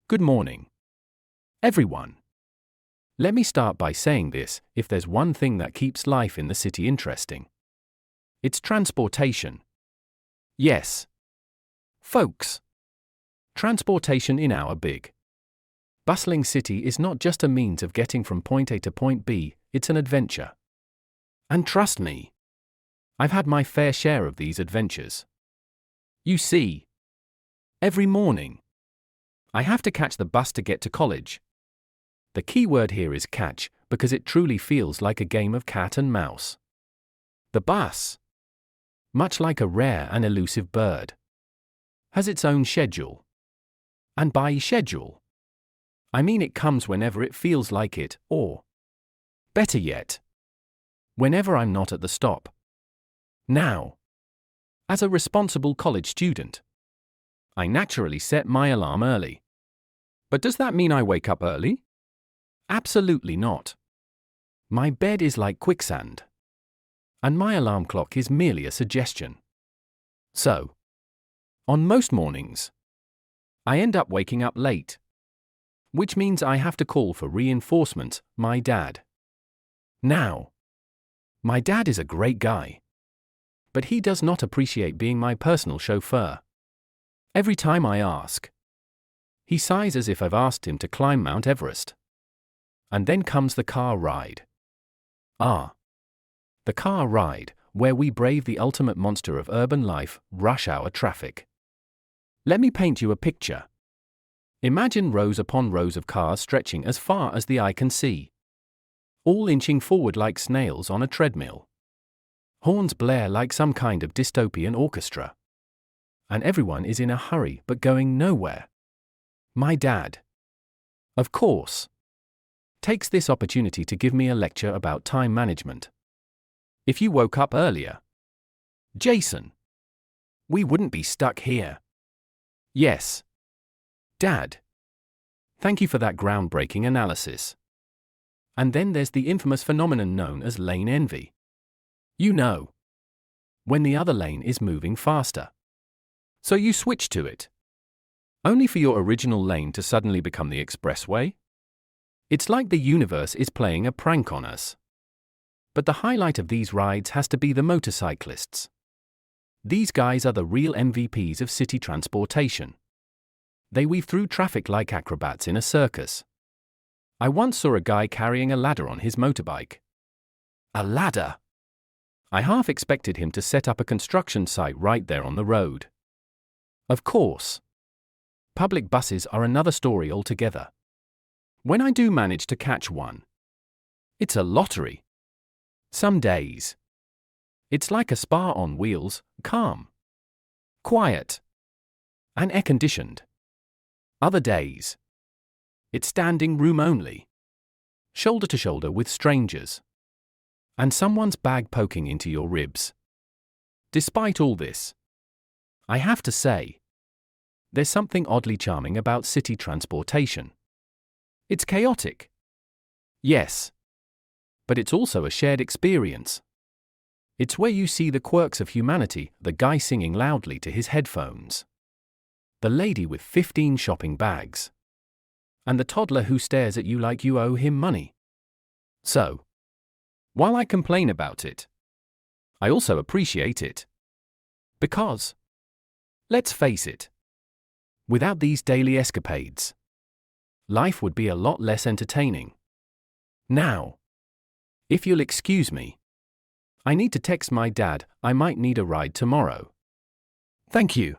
Good morning, everyone. Let me start by saying this: if there's one thing that keeps life in the city interesting, it's transportation. Yes, folks. Transportation in our big, bustling city is not just a means of getting from point A to point B, it's an adventure. And trust me, I've had my fair share of these adventures. You see, every morning, I have to catch the bus to get to college. The key word here is catch, because it truly feels like a game of cat and mouse. The bus, much like a rare and elusive bird, has its own schedule. And by schedule, I mean it comes whenever it feels like it, or, better yet, whenever I'm not at the stop. Now, as a responsible college student, I naturally set my alarm early. But does that mean I wake up early? Absolutely not. My bed is like quicksand, and my alarm clock is merely a suggestion. So, on most mornings, I end up waking up late, which means I have to call for reinforcement, my dad. Now, my dad is a great guy, but he does not appreciate being my personal chauffeur. Every time I ask, he sighs as if I've asked him to climb Mount Everest. And then comes the car ride. The car ride, where we brave the ultimate monster of urban life, rush hour traffic. Let me paint you a picture. Imagine rows upon rows of cars stretching as far as the eye can see, all inching forward like snails on a treadmill. Horns blare like some kind of dystopian orchestra. And everyone is in a hurry but going nowhere. My dad, of course, takes this opportunity to give me a lecture about time management. If you woke up earlier, Jason, we wouldn't be stuck here. Yes, Dad. Thank you for that groundbreaking analysis. And then there's the infamous phenomenon known as lane envy. You know, when the other lane is moving faster, so you switch to it, only for your original lane to suddenly become the expressway? It's like the universe is playing a prank on us. But the highlight of these rides has to be the motorcyclists. These guys are the real MVPs of city transportation. They weave through traffic like acrobats in a circus. I once saw a guy carrying a ladder on his motorbike. A ladder! I half expected him to set up a construction site right there on the road. Of course, public buses are another story altogether. When I do manage to catch one, it's a lottery. Some days, it's like a spa on wheels, calm, quiet, and air-conditioned. Other days, it's standing room only, shoulder to shoulder with strangers, and someone's bag poking into your ribs. Despite all this, I have to say, there's something oddly charming about city transportation. It's chaotic. Yes. But it's also a shared experience. It's where you see the quirks of humanity, the guy singing loudly to his headphones, the lady with 15 shopping bags, and the toddler who stares at you like you owe him money. So, while I complain about it, I also appreciate it. Because, let's face it, without these daily escapades, life would be a lot less entertaining. Now, if you'll excuse me, I need to text my dad. I might need a ride tomorrow. Thank you.